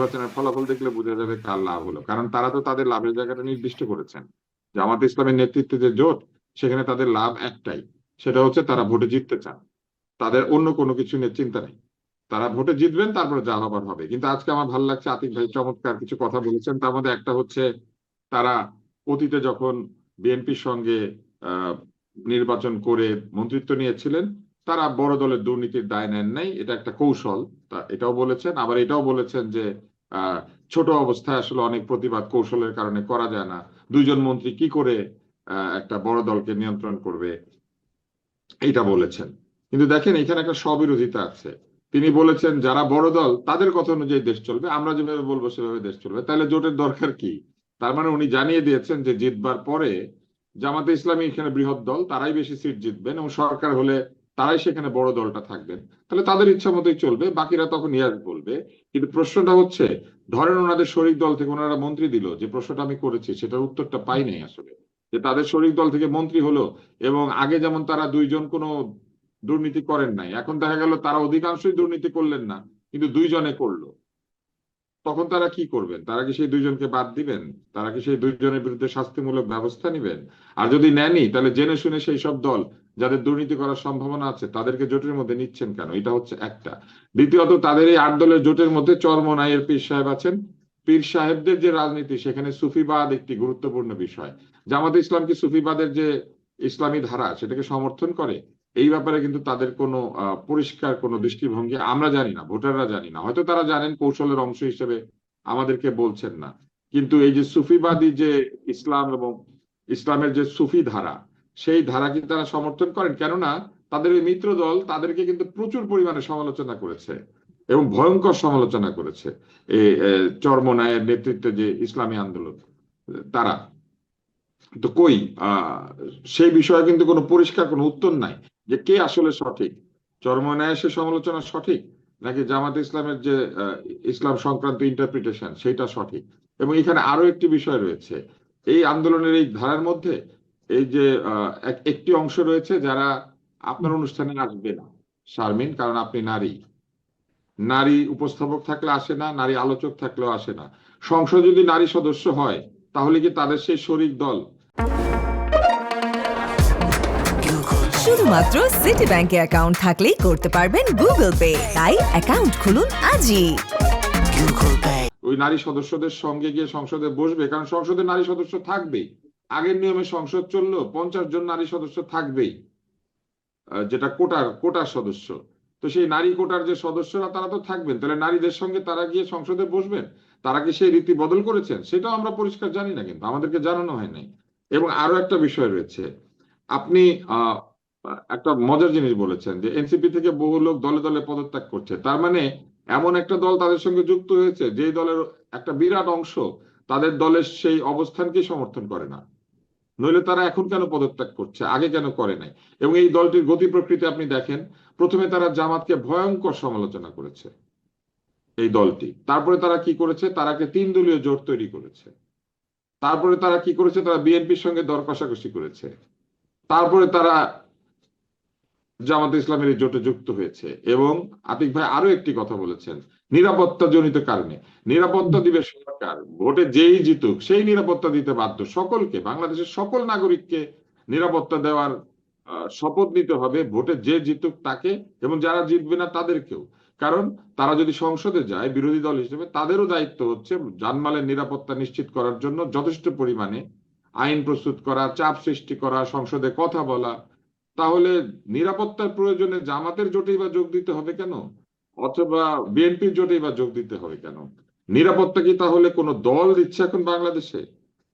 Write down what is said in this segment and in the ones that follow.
নির্বাচনের ফলাফল দেখলে বোঝা যাবে কার লাভ হলো, কারণ তারা তো তাদের লাভের জায়গাটা নির্দিষ্ট করেছেন। জামাত ইসলামের নেতৃত্বে যে জোট, সেখানে তাদের লাভ একটাই, সেটা হচ্ছে তারা ভোটে জিততে চান। তাদের অন্য কোনো কিছু নিয়ে চিন্তা নেই। তারা ভোটে জিতবেন, তারপরে যা হবার হবে। কিন্তু আজকে আমার ভালো লাগছে, আতিক ভাই চমৎকার কিছু কথা বলেছেন। তার মধ্যে একটা হচ্ছে, তারা অতীতে যখন বিএনপির সঙ্গে আহ নির্বাচন করে মন্ত্রিত্ব নিয়েছিলেন, তারা বড় দলের দুর্নীতির দায় নেন নাই, এটা একটা কৌশল। তা এটাও বলেছেন, আবার এটাও বলেছেন যে আহ ছোট অবস্থায় আসলে অনেক প্রতিবাদ কৌশলের কারণে করা যায় না। দুইজন মন্ত্রী কি করে একটা বড় দলকে নিয়ন্ত্রণ করবে, এটা বলেছেন। কিন্তু দেখেন, এখানে একটা স্ববিরোধিতা আছে। তিনি বলেছেন যারা বড় দল তাদের কথা অনুযায়ী দেশ চলবে, আমরা যেভাবে বলবো সেভাবে দেশ চলবে। তাহলে জোটের দরকার কি? তার মানে উনি জানিয়ে দিয়েছেন যে জিতবার পরে জামাতে ইসলামী এখানে বৃহৎ দল, তারাই বেশি সিট জিতবেন, এবং সরকার হলে তারাই সেখানে বড় দলটা থাকবেন। তাহলে তাদের ইচ্ছা মতোই চলবে, বাকিরা তখন ইয়াস বলবে। কিন্তু প্রশ্নটা হচ্ছে, ধরেন ওনাদের শরিক দল থেকে ওনারা মন্ত্রী দিল, যে প্রশ্নটা আমি করেছি সেটার উত্তরটা পাই নাই আসলে, যে তাদের শরিক দল থেকে মন্ত্রী হলো, এবং আগে যেমন তারা দুইজন কোনো দুর্নীতি করেন নাই, এখন দেখা গেল তারা অধিকাংশই দুর্নীতি করলেন না, কিন্তু দুইজনে করলো। তখন তারা কি করবেন? তারা কি সেই দুইজনকে বাদ দিবেন? তারা কি সেই দুইজনের বিরুদ্ধে শাস্তিমূলক ব্যবস্থা নেবেন? আর যদি নেনই, তাহলে জেনে শুনে সেই সব দল যাদের দুর্নীতি করার সম্ভাবনা আছে তাদেরকে জোটের মধ্যে নিচ্ছেন কেন? এটা হচ্ছে একটা। দ্বিতীয়ত, তাদের এই 8 দলের জোটের মধ্যে চরমোনাইয়ের পীর সাহেব আছেন। পীর সাহেবদের যে রাজনীতি, সেখানে সুফিবাদ একটি গুরুত্বপূর্ণ বিষয়। জামাত ইসলাম কি সুফিবাদের যে ইসলামী ধারা সেটাকে সমর্থন করে? এই ব্যাপারে কিন্তু তাদের কোনো পরিষ্কার কোনো দৃষ্টিভঙ্গি আমরা জানি না, ভোটাররা জানি না। হয়তো তারা জানেন, কৌশলের অংশ হিসেবে আমাদেরকে বলছেন না। কিন্তু এই যে সুফিবাদী যে ইসলাম এবং ইসলামের যে সুফি ধারা, সেই ধারা কি তারা সমর্থন করেন? কেননা তাদের ওই মিত্র দল তাদেরকে কিন্তু প্রচুর পরিমাণে সমালোচনা করেছে, এবং ভয়ঙ্কর সমালোচনা করেছে। এই চরমোনাইয়ের নেতৃত্বে যে ইসলামী আন্দোলন, তারা তো কই সেই বিষয়ে কিন্তু কোনো পরিষ্কার কোনো উত্তর নাই, যে কে আসলে সঠিক। চরমোনাইয়ের সে সমালোচনা সঠিক, নাকি জামাত ইসলামের যে ইসলাম সংক্রান্ত ইন্টারপ্রিটেশন সেটা সঠিক? এবং এখানে আরো একটি বিষয় রয়েছে, এই আন্দোলনের এই ধারার মধ্যে এই যে একটি অংশ রয়েছে যারা আপনার অনুষ্ঠানে আসবে না, শারমিন, কারণ আপনি নারী। নারী উপস্থাপক থাকলে আসে না, নারী আলোচক থাকলেও আসে না। সংসদ যদি নারী সদস্য হয়, তাহলে কি তাদের সেই শরিক দল শুধুমাত্র সিটি ব্যাংকে অ্যাকাউন্ট থাকলেই করতে পারবেন গুগল পে। তাই অ্যাকাউন্ট খুলুন আজই। ওই নারী সদস্যদের সঙ্গে গিয়ে সংসদে বসবে? কারণ সংসদে নারী সদস্য থাকবেই। আগের নিয়মে সংসদ চললো, 50 জন নারী সদস্য থাকবেই, যেটা কোটার সদস্য। তো সেই নারী কোটার যে সদস্যরা তারা তো থাকবেন, তাহলে নারীদের সঙ্গে তারা গিয়ে সংসদে বসবেন। তারা কি সেই রীতি বদল করেছেন? সেটাও আমরা পরিষ্কার জানি না, কিন্তু আমাদেরকে জানানো হয় নাই। এবং আরো একটা বিষয় রয়েছে, আপনি একটা মজার জিনিস বলেছেন যে এনসিপি থেকে বহু লোক দলে দলে পদত্যাগ করছে। তার মানে এমন একটা দল তাদের সঙ্গে যুক্ত হয়েছে, যে দলের একটা বিরাট অংশ তাদের দলের সেই অবস্থানকে সমর্থন করে না। নইলে তারা এখন কেন পদত্যাগ করছে, আগে কেন করে নাই? এবং এই দলটির গতি প্রকৃতি আপনি দেখেন, প্রথমে তারা জামাতকে ভয়ঙ্কর সমালোচনা করেছে এই দলটি। তারপরে তারা কি করেছে? তারা 3 দলীয় জোট তৈরি করেছে। তারপরে তারা কি করেছে? তারা বিএনপির সঙ্গে দর কষাকষি করেছে। তারপরে তারা জামাত ইসলামের এই জোটে যুক্ত হয়েছে। এবং আতিক ভাই আরো একটি কথা বলেছেন, নিরাপত্তা জনিত কারণে। নিরাপত্তা দিবে সরকার, ভোটে যেই জিতুক সেই নিরাপত্তা দিতে বাধ্য। সকলকে, বাংলাদেশের সকল নাগরিককে নিরাপত্তা দেওয়ার শপথ নিতে হবে, ভোটে যে জিতুক তাকে, এবং যারা জিতবে না তাদেরকেও। কারণ তারা যদি সংসদে যায় বিরোধী দল হিসেবে, তাদেরও দায়িত্ব হচ্ছে জানমালের নিরাপত্তা নিশ্চিত করার জন্য যথেষ্ট পরিমাণে আইন প্রস্তুত করা, চাপ সৃষ্টি করা, সংসদে কথা বলা। তাহলে নিরাপত্তার প্রয়োজনে জামাতের জোটেই বা যোগ দিতে হবে কেন? অথবা বিএনপির জোটেই বা যোগ দিতে হবে কেন? নিরাপত্তা কি তাহলে কোনো দল দিচ্ছে এখন বাংলাদেশে?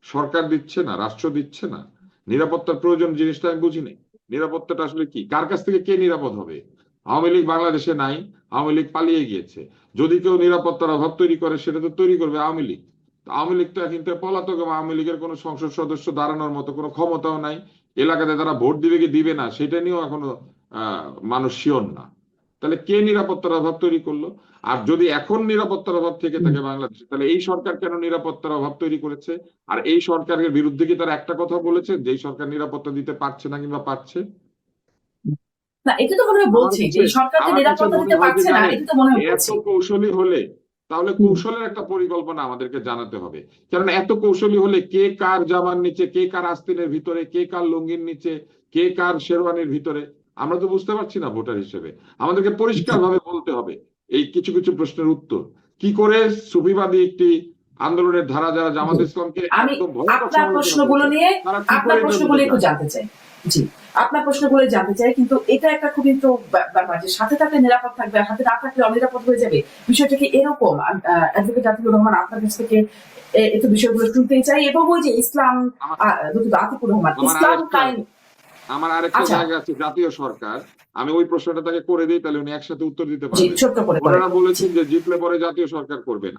সরকার দিচ্ছে না, রাষ্ট্র দিচ্ছে না? নিরাপত্তার প্রয়োজন জিনিসটা আমি বুঝি নাই। নিরাপত্তাটা আসলে কি? কার কাছ থেকে কে নিরাপদ হবে? আওয়ামী লীগ বাংলাদেশে নাই, আওয়ামী লীগ পালিয়ে গিয়েছে। যদি কেউ নিরাপত্তার অভাব তৈরি করে, সেটা তো তৈরি করবে আওয়ামী লীগ। আওয়ামী লীগ তো এখন পলাতক, এবং আওয়ামী লীগের কোনো সংসদ সদস্য দাঁড়ানোর মতো কোনো ক্ষমতাও নাই। এলাকাতে তারা ভোট দিবে কি দিবে না সেটা নিয়েও এখনো মানুষ শিওর না। তাহলে কে নিরাপত্তার অভাব তৈরি করলো? আর যদি এখন নিরাপত্তার অভাব থেকে থাকে বাংলাদেশে, তাহলে এই সরকার কেন নিরাপত্তার অভাব তৈরি করেছে? আর এই সরকারের বিরুদ্ধে কি তারা একটা কথা বলেছে যে এই সরকার নিরাপত্তা দিতে পারছে না কিংবা পারছে? না, এটা তো মনে হয় আমার বলছে যে কাছে এই সরকার যে আমার কাছে নিরাপত্তা মনে দিতে হয় কি পারছে না, জানেন, এটা তো মনে হয় এত বলছে। কৌশলী হলে তাহলে কৌশলের একটা পরিকল্পনা আমাদেরকে জানাতে হবে। কারণ এত কৌশলী হলে কে কার জামার নিচে, কে কার আস্তিনের ভিতরে, কে কার লুঙ্গির নিচে, কে কার শেরওয়ানির ভিতরে, আমরা তো বুঝতে পারছি না ভোটার হিসেবে। আমাদেরকে পরিষ্কার ভাবে বলতে হবে এই কিছু কিছু প্রশ্নের উত্তর। কি করে সুফিবাদী একটি আন্দোলনের ধারা যারা জামাত ইসলামকে আমি একদম ভয়ঙ্কর আপনার সমালোচনা প্রশ্নগুলো করেছে, নিয়ে তারা কি আপনার করে প্রশ্নগুলো একটু এটার জানতে চাই। জি, আপনার প্রশ্নগুলো জানতে চাই, কিন্তু এটা একটা খুব কিন্তু ব্যাপার যে সাথে থাকলে নিরাপদ থাকবে, আর হাতে না থাকলে অনিরাপদ হয়ে যাবে। বিষয়টা কি এরকম? অ্যাডভোকেট আতিকুর রহমান, আপনার কাছ থেকে একটু বিষয়গুলো শুনতেই চাই। এবং ওই যে ইসলাম, আতিকুর রহমান, ইসলাম কাইম। আমার আরেকটা আচ্ছা, জায়গা আছে জাতীয় সরকার, আমি ওই প্রশ্নটা তাকে করে দিই, তাহলে উনি একসাথে উত্তর দিতে জি, পারবেন। ছোট্ট করে ওনারা জি। বলেছেন যে জিতলে পরে জাতীয় সরকার করবেন।